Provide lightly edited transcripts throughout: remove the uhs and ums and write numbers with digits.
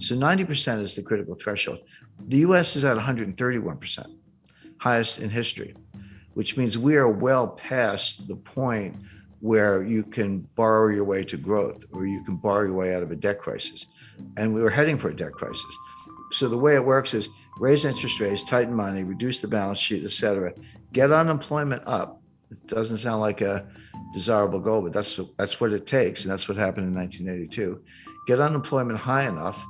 So 90% is the critical threshold. The US is at 131%, highest in history, which means we are well past the point where you can borrow your way to growth or you can borrow your way out of a debt crisis. And we were heading for a debt crisis. So the way it works is raise interest rates, tighten money, reduce the balance sheet, et cetera, get unemployment up. It doesn't sound like a desirable goal, but that's what it takes. And that's what happened in 1982. Get unemployment high enough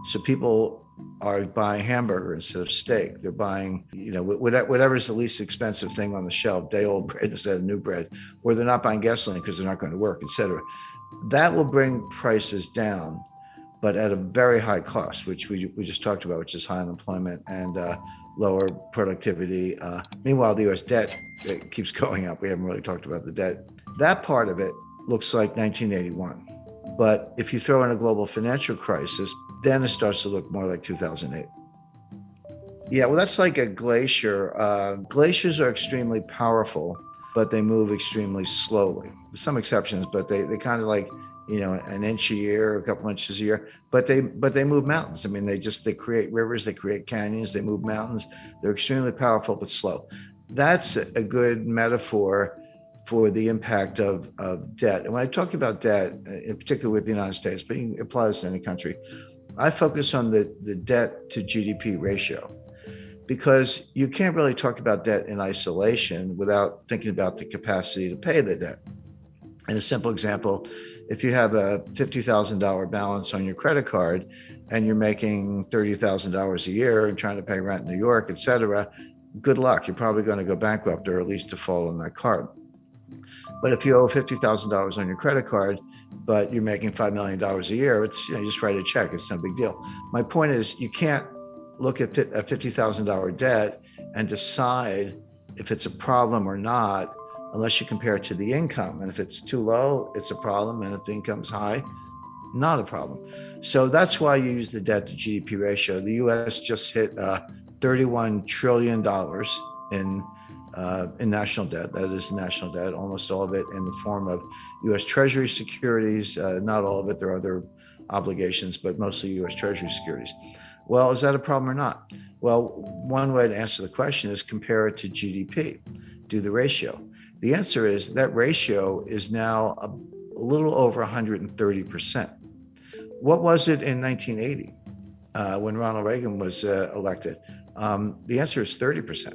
so people are buying hamburger instead of steak. They're buying, whatever's the least expensive thing on the shelf, day old bread instead of new bread, or they're not buying gasoline because they're not going to work, et cetera. That will bring prices down, but at a very high cost, which we just talked about, which is high unemployment and lower productivity. Meanwhile, the US debt keeps going up. We haven't really talked about the debt. That part of it looks like 1981. But if you throw in a global financial crisis, then it starts to look more like 2008. Yeah, well, that's like a glacier. Glaciers are extremely powerful, but they move extremely slowly. There's some exceptions, but they kind of like, an inch a year, a couple inches a year, but they move mountains. I mean, they create rivers, they create canyons, they move mountains. They're extremely powerful, but slow. That's a good metaphor for the impact of debt. And when I talk about debt, in particular with the United States, but you can apply this to any country, I focus on the debt to GDP ratio, because you can't really talk about debt in isolation without thinking about the capacity to pay the debt. And a simple example, if you have a $50,000 balance on your credit card and you're making $30,000 a year and trying to pay rent in New York, et cetera, good luck. You're probably going to go bankrupt or at least default on that card. But if you owe $50,000 on your credit card, but you're making $5 million a year, it's, you just write a check. It's no big deal. My point is, you can't look at a $50,000 debt and decide if it's a problem or not unless you compare it to the income. And if it's too low, it's a problem. And if the income's high, not a problem. So that's why you use the debt to GDP ratio. The US just hit $31 trillion in national debt. That is national debt, almost all of it in the form of US Treasury securities. Not all of it, there are other obligations, but mostly US Treasury securities. Well, is that a problem or not? Well, one way to answer the question is compare it to GDP, do the ratio. The answer is that ratio is now a little over 130%. What was it in 1980 when Ronald Reagan was elected? The answer is 30%.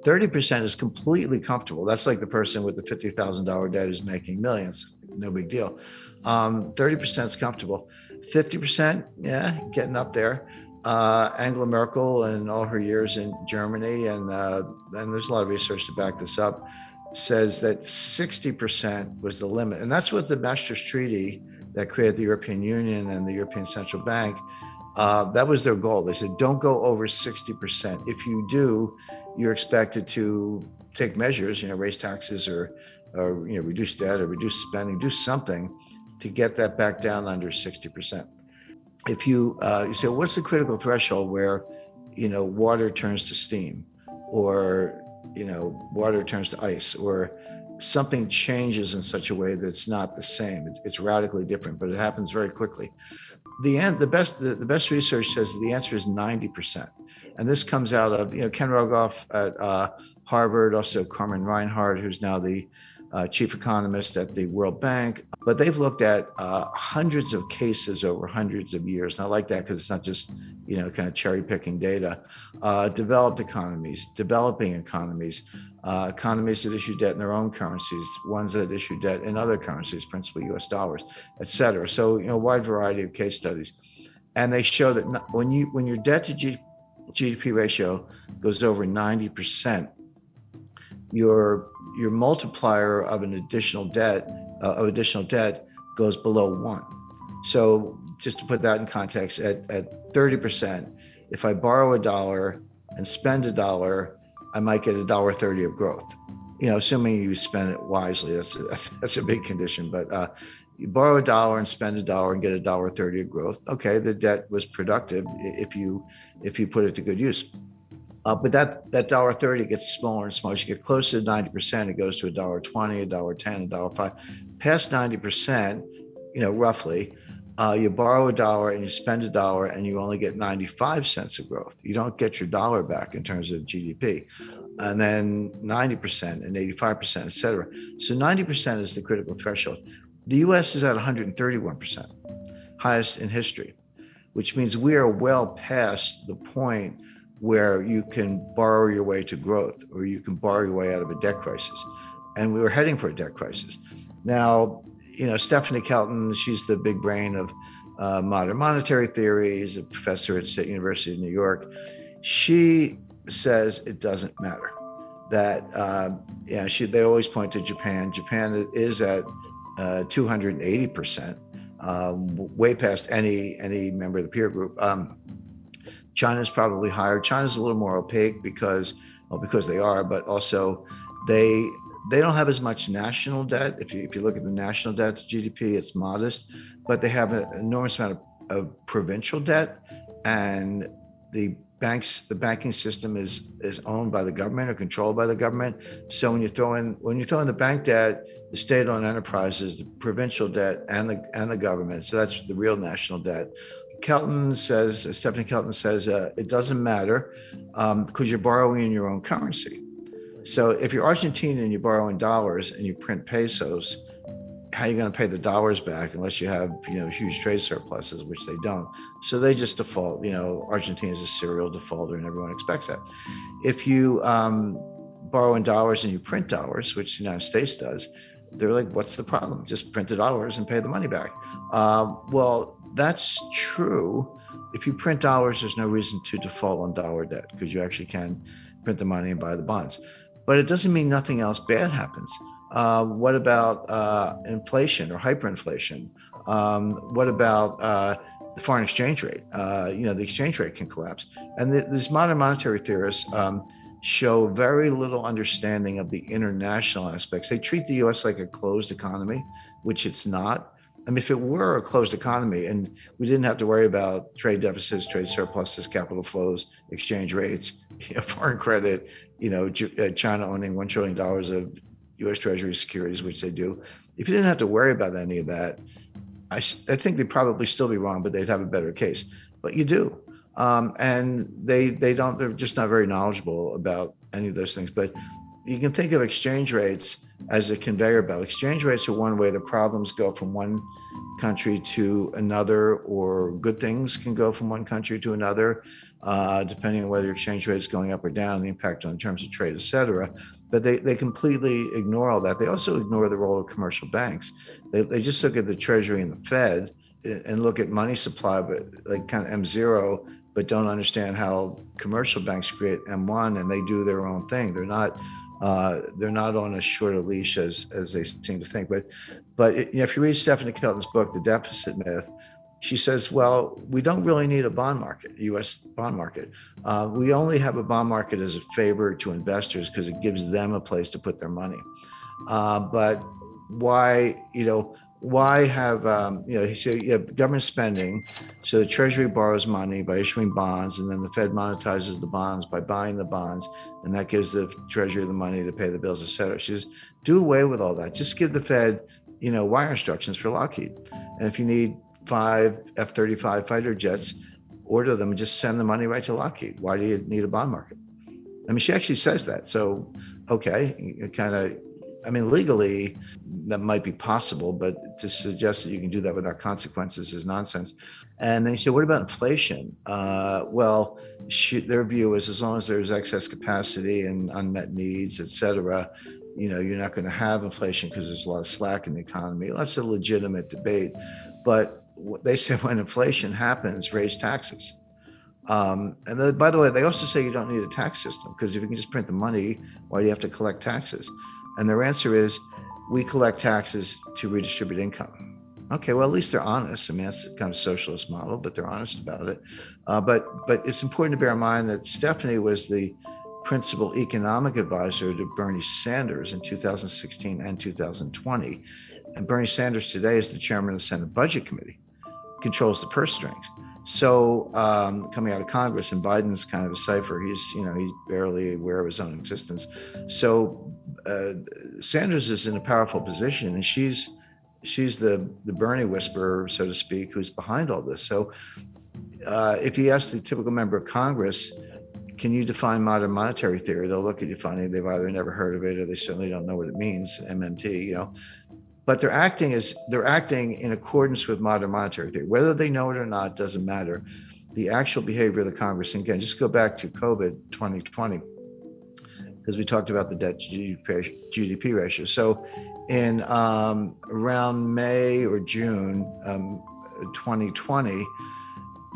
30% is completely comfortable. That's like the person with the $50,000 debt who's making millions. No big deal. 30% is comfortable. 50%, yeah, getting up there. Angela Merkel and all her years in Germany, and there's a lot of research to back this up, says that 60% was the limit. And that's what the Maastricht Treaty that created the European Union and the European Central Bank, that was their goal. They said, don't go over 60%. If you do, you're expected to take measures, raise taxes or reduce debt or reduce spending, do something to get that back down under 60%. If you say, what's the critical threshold where, water turns to steam, or, water turns to ice, or something changes in such a way that it's not the same. It's radically different, but it happens very quickly. The best research says the answer is 90%. And this comes out of, Ken Rogoff at Harvard, also Carmen Reinhart, who's now the chief economist at the World Bank. But they've looked at hundreds of cases over hundreds of years. And I like that because it's not just, kind of cherry picking data. Developed economies, developing economies, economies that issue debt in their own currencies, ones that issue debt in other currencies, principally US dollars, et cetera. So, a wide variety of case studies. And they show that when your debt to GDP ratio goes over 90%, your multiplier of additional debt goes below 1. So just to put that in context, at 30%, if I borrow $1 and spend $1, I might get $1.30 of growth. Assuming you spend it wisely, that's a big condition. But you borrow $1 and spend $1 and get $1.30 of growth. Okay, the debt was productive if you put it to good use. But that $1.30 gets smaller and smaller. As you get closer to 90%, it goes to $1.20, $1.10, $1.05. Past 90%, roughly, You borrow a dollar and you spend a dollar and you only get 95 cents of growth. You don't get your dollar back in terms of GDP. And then 90% and 85%, et cetera. So 90% is the critical threshold. The US is at 131%, highest in history, which means we are well past the point where you can borrow your way to growth or you can borrow your way out of a debt crisis. And we were heading for a debt crisis. Now, Stephanie Kelton, she's the big brain of modern monetary theory. She's a professor at State University of New York. She says it doesn't matter. That they always point to Japan. Japan is at 280%, way past any member of the peer group. China's probably higher. China's a little more opaque because they are, but also they don't have as much national debt. If you look at the national debt to GDP, it's modest, but they have an enormous amount of provincial debt, and the banking system is owned by the government or controlled by the government. So when you throw in the bank debt, the state-owned enterprises, the provincial debt, and the government, so that's the real national debt. Stephanie Kelton says it doesn't matter because you're borrowing in your own currency. So if you're Argentine and you borrow in dollars and you print pesos, how are you going to pay the dollars back unless you have huge trade surpluses, which they don't? So they just default. Argentina is a serial defaulter, and everyone expects that. If you borrow in dollars and you print dollars, which the United States does, they're like, "What's the problem? Just print the dollars and pay the money back." Well, that's true. If you print dollars, there's no reason to default on dollar debt because you actually can print the money and buy the bonds. But it doesn't mean nothing else bad happens. What about inflation or hyperinflation? What about the foreign exchange rate? The exchange rate can collapse. And these modern monetary theorists show very little understanding of the international aspects. They treat the US like a closed economy, which it's not. I mean, if it were a closed economy and we didn't have to worry about trade deficits, trade surpluses, capital flows, exchange rates, foreign credit, China owning $1 trillion of U.S. Treasury securities, which they do. If you didn't have to worry about any of that, I think they'd probably still be wrong, but they'd have a better case. But you do. And they don't, they're just not very knowledgeable about any of those things. But you can think of exchange rates as a conveyor belt. Exchange rates are one way the problems go from one country to another, or good things can go from one country to another, depending on whether your exchange rate is going up or down, the impact on terms of trade, et cetera. But they completely ignore all that. They also ignore the role of commercial banks. They just look at the Treasury and the Fed and look at money supply, but like kind of M0, but don't understand how commercial banks create M1 and they do their own thing. They're not on as short a leash as they seem to think. But if you read Stephanie Kelton's book, The Deficit Myth, she says, well, we don't really need a bond market, U.S. bond market. We only have a bond market as a favor to investors because it gives them a place to put their money. But why have, he said, you have government spending. So the Treasury borrows money by issuing bonds, and then the Fed monetizes the bonds by buying the bonds. And that gives the Treasury the money to pay the bills, et cetera. She says, do away with all that. Just give the Fed, wire instructions for Lockheed. And if you need 5 F-35 fighter jets, order them and just send the money right to Lockheed. Why do you need a bond market? I mean, she actually says that. So, okay, legally that might be possible, but to suggest that you can do that without consequences is nonsense. And then you say, what about inflation? Their view is as long as there's excess capacity and unmet needs, et cetera, you're not going to have inflation because there's a lot of slack in the economy. That's a legitimate debate. But they say when inflation happens, raise taxes. And then, by the way, they also say you don't need a tax system because if you can just print the money, why do you have to collect taxes? And their answer is, we collect taxes to redistribute income. Okay, well, at least they're honest. I mean, that's kind of socialist model, but they're honest about it. But it's important to bear in mind that Stephanie was the principal economic advisor to Bernie Sanders in 2016 and 2020. And Bernie Sanders today is the chairman of the Senate Budget Committee, controls the purse strings. So coming out of Congress, and Biden's kind of a cipher. He's barely aware of his own existence. So Sanders is in a powerful position, and she's she's the Bernie whisperer, so to speak, who's behind all this. So if you ask the typical member of Congress, can you define modern monetary theory? They'll look at you funny. They've either never heard of it or they certainly don't know what it means, MMT, But they're acting in accordance with modern monetary theory. Whether they know it or not doesn't matter. The actual behavior of the Congress, and again, just go back to COVID 2020, because we talked about the debt to GDP ratio. So in around May or June 2020,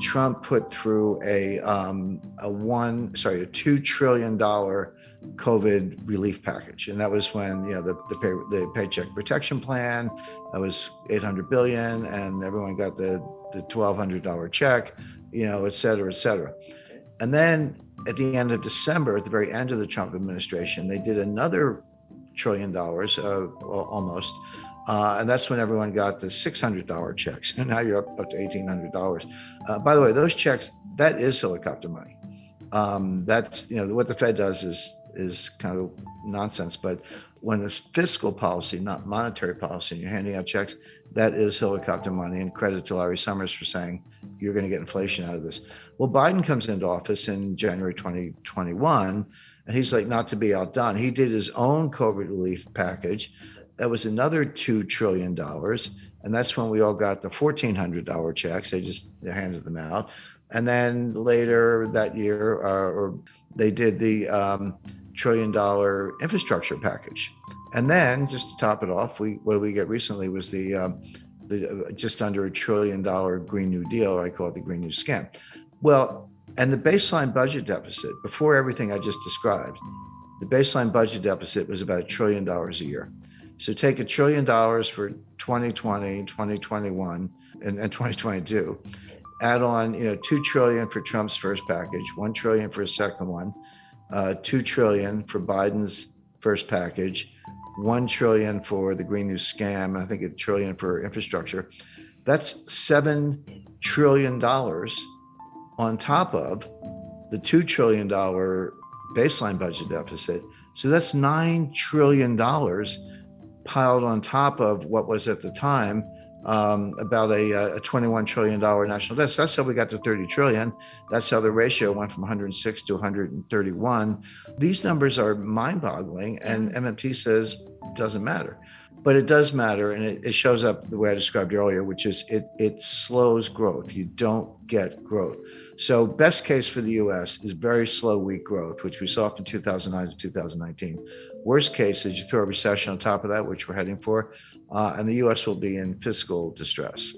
Trump put through a $2 trillion COVID relief package, and that was when the Paycheck Protection Plan, that was $800 billion, and everyone got the $1,200 check, et cetera, et cetera. And then at the end of December, at the very end of the Trump administration, they did another $1 trillion, almost. And that's when everyone got the $600 checks. And now you're up to $1,800. By the way, those checks, that is helicopter money. That's, what the Fed does is kind of nonsense. But when it's fiscal policy, not monetary policy, and you're handing out checks, that is helicopter money. And credit to Larry Summers for saying, you're going to get inflation out of this. Well, Biden comes into office in January 2021, and he's like, not to be outdone, he did his own COVID relief package. That was another $2 trillion. And that's when we all got the $1,400 checks. They handed them out. And then later that year, or they did the $1 trillion infrastructure package. And then just to top it off, what did we get recently was the just under $1 trillion Green New Deal. I call it the Green New Scam. Well, and the baseline budget deficit, before everything I just described, the baseline budget deficit was about $1 trillion a year. So take $1 trillion for 2020, 2021, and 2022. Add on, $2 trillion for Trump's first package, $1 trillion for his second one, $2 trillion for Biden's first package, $1 trillion for the Green New Scam, and I think $1 trillion for infrastructure. That's $7 trillion on top of the $2 trillion baseline budget deficit. So that's $9 trillion piled on top of what was at the time about a $21 trillion national debt. So that's how we got to 30 trillion. That's how the ratio went from 106 to 131. These numbers are mind-boggling, and MMT says it doesn't matter. But it does matter, and it shows up the way I described earlier, which is it slows growth. You don't get growth. So best case for the U.S. is very slow, weak growth, which we saw from 2009 to 2019. Worst case is you throw a recession on top of that, which we're heading for, and the U.S. will be in fiscal distress.